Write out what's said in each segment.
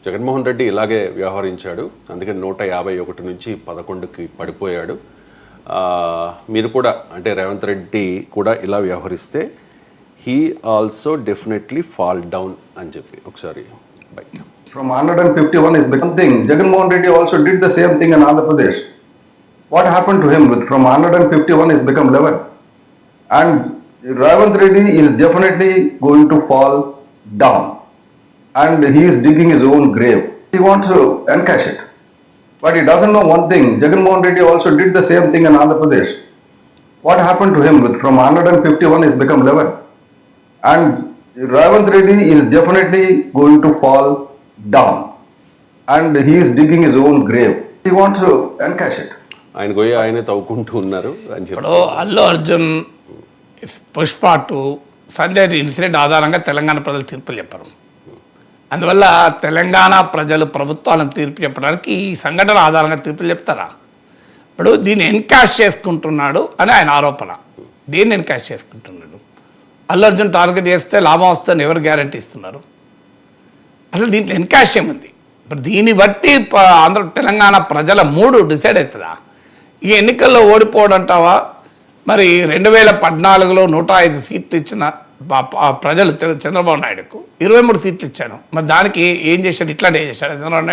జగన్మోహన్ రెడ్డి ఇలాగే వ్యవహరించాడు, అందుకని 151 నుంచి 11కి పడిపోయాడు. మీరు కూడా అంటే రేవంత్ రెడ్డి కూడా ఇలా వ్యవహరిస్తే he also definitely fall down అని చెప్పి ఒకసారి బయట. From 151 is become thing. Jagannath Reddy also did the same thing in Andhra Pradesh. What happened to him? From 151 is become 11. And Ravant Reddy is definitely going to fall down. And he is digging his own grave. He wants to encash it. But he doesn't know one thing. Jagannath Reddy also did the same thing in Andhra Pradesh. What happened to him? From 151 is become 11. And Ravant Reddy is definitely going to fall down. And he is digging his own grave. He wants to encash it. ఆయన గోయ ఆయనే తవ్వుకుంటూ ఉన్నారు అని చెప్పి. ఇప్పుడు Allu Arjun Pushpa 2 Sanjay incident ఆధారంగా తెలంగాణ ప్రజలు తీర్పులు చెప్పరు. అందువల్ల తెలంగాణ ప్రజలు ప్రభుత్వాలను తీర్పు చెప్పడానికి ఈ సంఘటన ఆధారంగా తీర్పులు చెప్తారా? ఇప్పుడు దీన్ని ఎన్కాష్ చేసుకుంటున్నాడు అని ఆయన ఆరోపణ. దీన్ని ఎన్కాష్ చేసుకుంటున్నాడు. అల్లు అర్జున్ టార్గెట్ చేస్తే లాభం వస్తుందని ఎవరు గ్యారంటీ ఇస్తున్నారు? అసలు దీంట్లో ఎన్కాష్ ఏముంది? ఇప్పుడు దీన్ని బట్టి తెలంగాణ ప్రజల మూడు డిసైడ్ అవుతుందా? ఈ ఎన్నికల్లో ఓడిపోవడం అంటావా? మరి 2014లో 105 సీట్లు ఇచ్చిన ప్రజలు చంద్రబాబు నాయుడుకు 23 సీట్లు ఇచ్చాను. మరి దానికి ఏం చేశాడు? ఇట్లాంటి ఏం చేశాడు చంద్రబాబు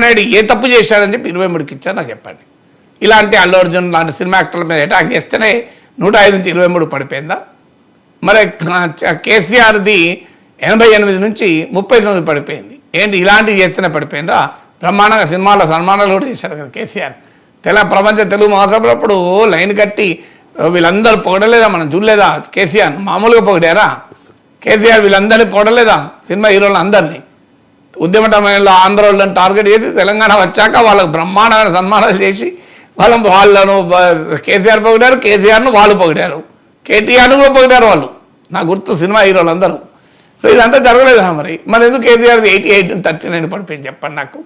నాయుడు ఏ తప్పు చేశాడని చెప్పి 23కి ఇచ్చాను నాకు చెప్పండి. ఇలాంటి అల్లు అర్జున్ లాంటి సినిమా యాక్టర్ల మీద అటాక్ చేస్తేనే 105 నుంచి 23 పడిపోయిందా? మరి కేసీఆర్ది 88 నుంచి 39 పడిపోయింది. ఏంటి ఇలాంటివి చేస్తేనే పడిపోయిందా? బ్రహ్మాండంగా సినిమాలో సన్మానాలు కూడా చేశారు కదా కేసీఆర్. ప్రపంచ తెలుగు మహాసభలప్పుడు లైన్ కట్టి వీళ్ళందరూ పొగడలేదా? మనం చూడలేదా కేసీఆర్? మామూలుగా పొగిడారా కేసీఆర్? వీళ్ళందరినీ పొగడలేదా? సినిమా హీరోలు అందరినీ ఉద్యమ సమయంలో ఆంధ్ర వాళ్ళని టార్గెట్ చేసి తెలంగాణ వచ్చాక వాళ్ళకు బ్రహ్మాండమైన సన్మానాలు చేసి వాళ్ళను కేసీఆర్ పొగిడారు, కేసీఆర్ను వాళ్ళు పొగిడారు, కేటీఆర్ను కూడా పొగిడారు వాళ్ళు. నాకు గుర్తు సినిమా హీరోలు అందరూ. సో ఇదంతా జరగలేదా? మరి ఎందుకు కేసీఆర్ 88 39 పడిపోయింది చెప్పండి నాకు.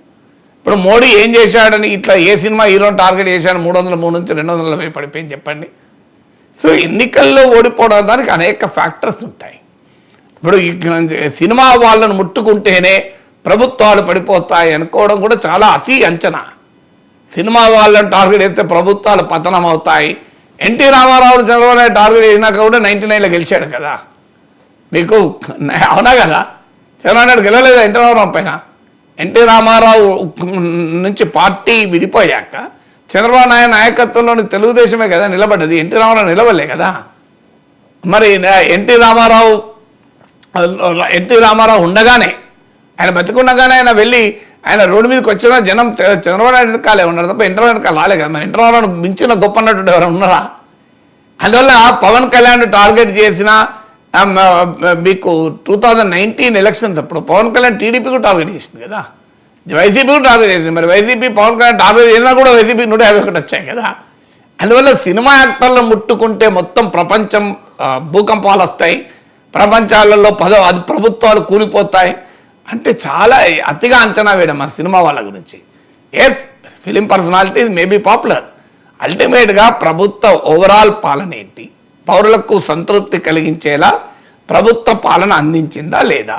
ఇప్పుడు మోడీ ఏం చేశాడని ఇట్లా ఏ సినిమా హీరోని టార్గెట్ చేశాడు 303 నుంచి 240 పడిపోయింది చెప్పండి. సో ఎన్నికల్లో ఓడిపోవడం దానికి అనేక ఫ్యాక్టర్స్ ఉంటాయి. ఇప్పుడు సినిమా వాళ్ళను ముట్టుకుంటేనే ప్రభుత్వాలు పడిపోతాయి అనుకోవడం కూడా చాలా అతి అంచనా. సినిమా వాళ్ళని టార్గెట్ చేస్తే ప్రభుత్వాలు పతనం అవుతాయి. ఎన్టీ రామారావు చంద్రబాబు నాయుడు టార్గెట్ చేసినాక కూడా 99లో గెలిచాడు కదా మీకు, అవునా కదా? చంద్రబాబు నాయుడు గెలవలేదా ఎన్టీ రామారావు పైన? ఎన్టీ రామారావు నుంచి పార్టీ విడిపోయాక చంద్రబాబు నాయుడు నాయకత్వంలోని తెలుగుదేశమే కదా నిలబడ్డది, ఎన్టీ రామారావు నిలవలే కదా. మరి ఎన్టీ రామారావు ఉండగానే, ఆయన బతికుండగానే ఆయన వెళ్ళి ఆయన రోడ్డు మీదకి వచ్చిన జనం చంద్రబాబు నాయుడు వెనకాలే ఉన్నారు తప్ప ఎన్టీ రామారావు వెనకాల రాలే కదా. మరి ఎన్టీ రామారావు మించిన గొప్ప నటుడు ఎవరైనా ఉన్నారా? అందువల్ల పవన్ కళ్యాణ్ టార్గెట్ చేసిన మీకు 2019 ఎలక్షన్స్ అప్పుడు పవన్ కళ్యాణ్ టీడీపీకి టార్గెట్ చేసింది కదా, వైసీపీకి టార్గెట్ చేసింది. మరి వైసీపీ పవన్ కళ్యాణ్ టార్గెట్ చేసినా కూడా వైసీపీ 151 వచ్చాయి కదా. అందువల్ల సినిమా యాక్టర్లు ముట్టుకుంటే మొత్తం ప్రపంచం భూకంపాలు వస్తాయి, ప్రపంచాలలో ప్రభుత్వాలు కూలిపోతాయి అంటే చాలా అతిగా అంచనా వేయడం మన సినిమా వాళ్ళ గురించి. Yes, film personalities may be popular, అల్టిమేట్గా ప్రభుత్వ ఓవరాల్ పాలన ఏంటి, పౌరులకు సంతృప్తి కలిగించేలా ప్రభుత్వ పాలన అందించిందా లేదా,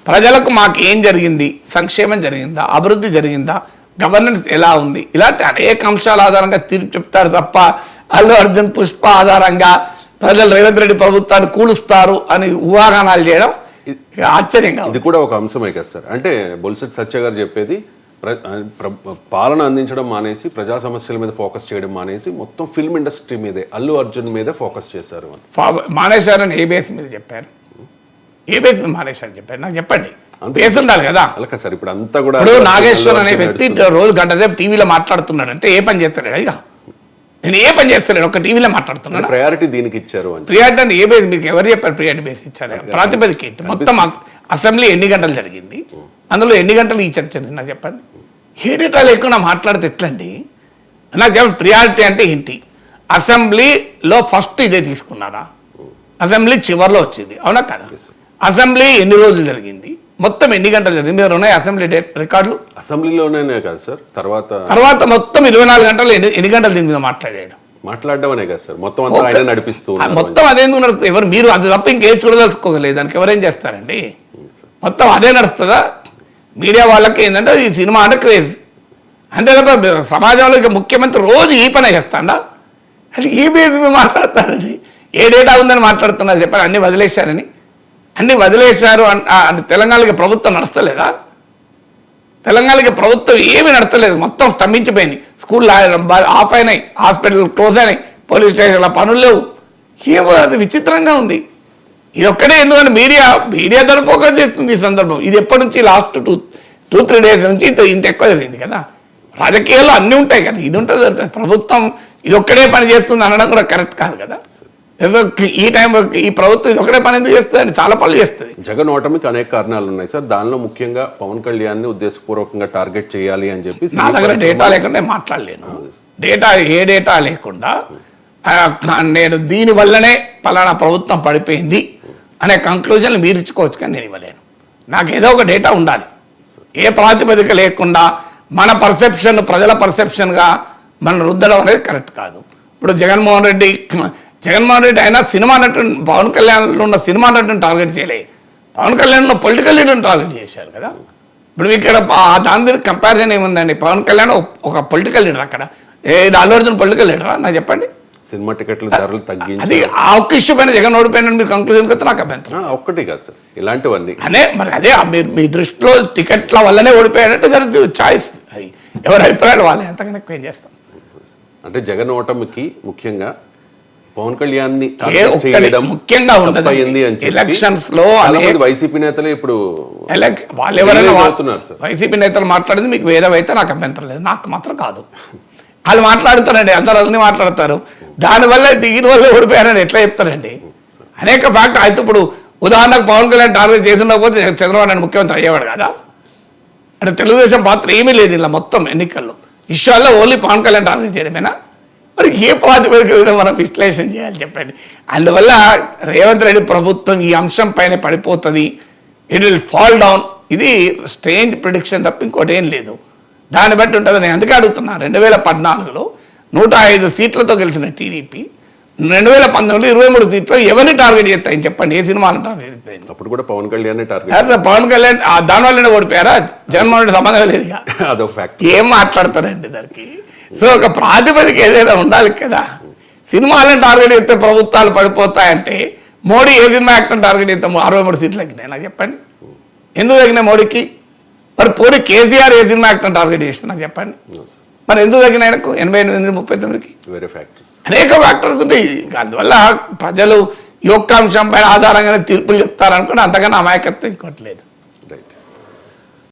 ప్రజలకు మాకు ఏం జరిగింది, సంక్షేమం జరిగిందా, అభివృద్ధి జరిగిందా, గవర్నెన్స్ ఎలా ఉంది, ఇలాంటి అనేక అంశాల ఆధారంగా తీర్పు చెప్తారు తప్ప అల్లు అర్జున్ పుష్ప ఆధారంగా ప్రజలు రేవంత్ రెడ్డి ప్రభుత్వాన్ని కూలుస్తారు అని ఊహాగానాలు చేయడం ఆశ్చర్యంగా. ఇది కూడా ఒక అంశమే కదా సార్. అంటే బొలిశెట్టి సత్య గారు చెప్పేది పాలన అందించడం మానేసి ప్రజా సమస్యల మీద ఫోకస్ చేయడం మానేసి మొత్తం ఫిల్మ్ ఇండస్ట్రీ మీదే అల్లు అర్జున్ మీదే ఫోకస్ చేశారు అని. మానేశారని ఏ బేస్ మీద చెప్పారు? ఏ బేస్ మీద మానేశారని చెప్పారు నాకు చెప్పండి. బేస్ ఉండాలి కదా. అలాగే సార్, ఇప్పుడు అంతా కూడా నాగేశ్వర్ అనే వ్యక్తి రోజు గంట సేపు టీవీలో మాట్లాడుతున్నాడు అంటే ఏ పని చేస్తాడు? ఇక నేను ఏ పని చేస్తాను, ఒక టీవీలో మాట్లాడుతున్నాను. ప్రయారిటీ దీనికి ఇచ్చారు అని. ప్రియారిటీ అంటే ఏ బేస్? మీకు ఎవరు చెప్పారు ప్రియారిటీ బేస్ ఇచ్చారు? ప్రాతిపదిక ఏంటి? మొత్తం అసెంబ్లీ ఎన్ని గంటలు జరిగింది, అందులో ఎన్ని గంటలు ఈ చర్చ నాకు చెప్పండి. ఏ డేటా లేకుండా మాట్లాడితే ఎట్లండి? నాకు చెప్పండి, ప్రియారిటీ అంటే ఏంటి? అసెంబ్లీలో ఫస్ట్ ఇదే తీసుకున్నారా? అసెంబ్లీ చివరిలో వచ్చింది, అవునా కదా? అసెంబ్లీ ఎన్ని రోజులు జరిగింది, మొత్తం ఎన్ని గంటలు జరిగింది, మీరు ఉన్నాయి అసెంబ్లీ రికార్డులు? అసెంబ్లీలోనే కాదు సార్, తర్వాత మొత్తం 24 గంటలు ఎన్ని గంటలు దీని మీద మాట్లాడడం కదా సార్. మొత్తం అంతా ఆయన నడిపిస్తూ మొత్తం అదేందుకు నడుస్తుంది? ఎవరు మీరు అది తప్ప ఇంకేం చూడదలుచుకోగలేదు, దానికి ఎవరేం చేస్తారండి? మొత్తం అదే నడుస్తుందా? మీడియా వాళ్ళకి ఏంటంటే ఈ సినిమా అంటే క్రేజ్, అంతే తప్ప సమాజంలో ఇక ముఖ్యమంత్రి రోజు ఈ పని చేస్తాడా? అది ఈ బేస్ మీద మాట్లాడతారని, ఏ డేటా ఉందని మాట్లాడుతున్నారు చెప్పారు. అన్నీ వదిలేశారని, అన్నీ వదిలేశారు అంటే తెలంగాణకి ప్రభుత్వం నడుస్తలేదా? తెలంగాణకి ప్రభుత్వం ఏమీ నడతలేదు, మొత్తం స్తంభించిపోయింది. స్కూల్ ఆఫ్ అయినాయి, హాస్పిటల్ క్లోజ్ అయినాయి, పోలీస్ స్టేషన్ల పనులు లేవు. ఏమో అది విచిత్రంగా ఉంది. ఇది ఒక్కటే ఎందుకంటే మీడియా దాన్ని ఫోకస్ చేస్తుంది ఈ సందర్భం. ఇది ఎప్పటి నుంచి లాస్ట్ 2-3 డేస్ నుంచి ఇంత ఎక్కువ జరిగింది కదా. రాజకీయాల్లో అన్నీ ఉంటాయి కదా, ఇది ఉంటుంది. ప్రభుత్వం ఇది ఒక్కడే పని చేస్తుంది అనడం కూడా కరెక్ట్ కాదు కదా. ఏదో ఈ టైం ఈ ప్రభుత్వం ఇది ఒకటే పని ఎందుకు చేస్తుంది, చాలా పనులు చేస్తుంది. జగన్ ఓటమికి అనేక కారణాలు ఉన్నాయి సార్. దానిలో ముఖ్యంగా పవన్ కళ్యాణ్ ని ఉద్దేశపూర్వకంగా టార్గెట్ చేయాలి అని చెప్పి నా దగ్గర డేటా లేకుండా నేను మాట్లాడలేను. ఏ డేటా లేకుండా నేను దీనివల్లనే పలానా ప్రభుత్వం పడిపోయింది అనే కంక్లూజన్లు మీరు ఇచ్చుకోవచ్చు, కానీ నేను ఇవ్వలేను. నాకు ఏదో ఒక డేటా ఉండాలి. ఏ ప్రాతిపదిక లేకుండా మన పర్సెప్షన్ ప్రజల పర్సెప్షన్గా మనం రుద్దడం అనేది కరెక్ట్ కాదు. ఇప్పుడు జగన్మోహన్ రెడ్డి అయినా సినిమా నటుని, పవన్ కళ్యాణ్లో ఉన్న సినిమా నటుని టార్గెట్ చేయలే, పవన్ కళ్యాణ్ ఉన్న పొలిటికల్ లీడర్ని టార్గెట్ చేశారు కదా. ఇప్పుడు ఇక్కడ దాని కంపారిజన్ ఏముందండి? పవన్ కళ్యాణ్ ఒక పొలిటికల్ లీడర్, అక్కడ అల్లు అర్జున్ పొలిటికల్ లీడరా నాకు చెప్పండి? సినిమా టికెట్ల ధరలు తగ్గించి అది ఆ ఒక్క ఇష్యూ పైన జగన్ ఓడిపోయిన మీరు కంక్లూజన్ కదా నాకు అభ్యంతరం. ఒక్కటి కాదు సార్, ఇలాంటివన్నీ అదే మీరు మీ దృష్టిలో టికెట్ల వల్లనే ఓడిపోయారంటే దాని చాయిస్, ఎవరి అభిప్రాయాలు వాళ్ళే, ఎంతకన్నా ఎక్కువ ఏం చేస్తాం. అంటే జగన్ ఓటమికి ముఖ్యంగా పవన్ కళ్యాణ్ ని ముఖ్యంగా ఉండదు. ఎలక్షన్స్ లో వైసీపీ నేతలే ఇప్పుడు వాళ్ళు ఎవరైనా వైసీపీ నేతలు మాట్లాడింది మీకు వేరేవైతే నాకు అభ్యంతరం లేదు, నాకు మాత్రం కాదు. వాళ్ళు మాట్లాడుతారండి, అందరూ అన్ని మాట్లాడతారు. దానివల్ల దీనివల్ల ఓడిపోయారని ఎట్లా చెప్తారండి? అనేక ఫ్యాక్ట్ అయితే ఇప్పుడు ఉదాహరణకు పవన్ కళ్యాణ్ టార్గెట్ చేసినకపోతే చంద్రబాబు నాయుడు ముఖ్యమంత్రి అయ్యేవాడు కదా. అంటే తెలుగుదేశం పాత్ర ఏమీ లేదు ఇలా మొత్తం ఎన్నికల్లో. ఇష్యూల్లో ఓన్లీ పవన్ కళ్యాణ్ టార్గెట్ చేయడమేనా? మరి ఏ ప్రాతిపదిక మనం విశ్లేషణ చేయాలి చెప్పండి. అందువల్ల రేవంత్ రెడ్డి ప్రభుత్వం ఈ అంశం పైన పడిపోతుంది, ఇట్ విల్ ఫాల్ డౌన్. ఇది స్ట్రేంజ్ ప్రిడిక్షన్ తప్ప ఇంకోటి ఏం లేదు. దాన్ని బట్టి ఉంటుంది. నేను అందుకే అడుగుతున్నా, 2014లో 105 సీట్లతో గెలిచిన టీడీపీ 2019లో 23 సీట్లు ఎవరిని టార్గెట్ చేస్తాయని చెప్పండి? ఏ సినిమాలను టార్గెట్ చేస్తాయి? అప్పుడు కూడా పవన్ కళ్యాణ్ టార్గెట్. పవన్ కళ్యాణ్ దానివల్లనే ఓడిపోయారా? జగన్మోహన్ రెడ్డి సంబంధం లేదు. అదొక ఫ్యాక్ట్. ఏం మాట్లాడతారండి దానికి? సో ఒక ప్రాతిపదిక ఏదైనా ఉండాలి కదా. సినిమాలను టార్గెట్ చేస్తే ప్రభుత్వాలు పడిపోతాయంటే మోడీ ఏ సినిమా యాక్టర్ని టార్గెట్ చేస్తాము? 63 సీట్లు తగ్గినాయి. నాకు చెప్పండి ఎందుకు తగ్గినాయి మోడీకి? మరి పోనీ కేసీఆర్ ఏ సినిమా యాక్టర్ని టార్గెట్ చేస్తున్నా చెప్పండి? మరి ఎందుకు తగ్గిన ఆయనకు 88, 39కి? వేరే ఫ్యాక్టర్స్, అనేక ఫ్యాక్టర్స్ ఉంటాయి. అందువల్ల ప్రజలు ఈ ఒక్క అంశం పైన ఆధారంగానే తీర్పులు చెప్తారనుకుంటే అంతకన్నా అమాయకత్వం ఇంకోటి లేదు.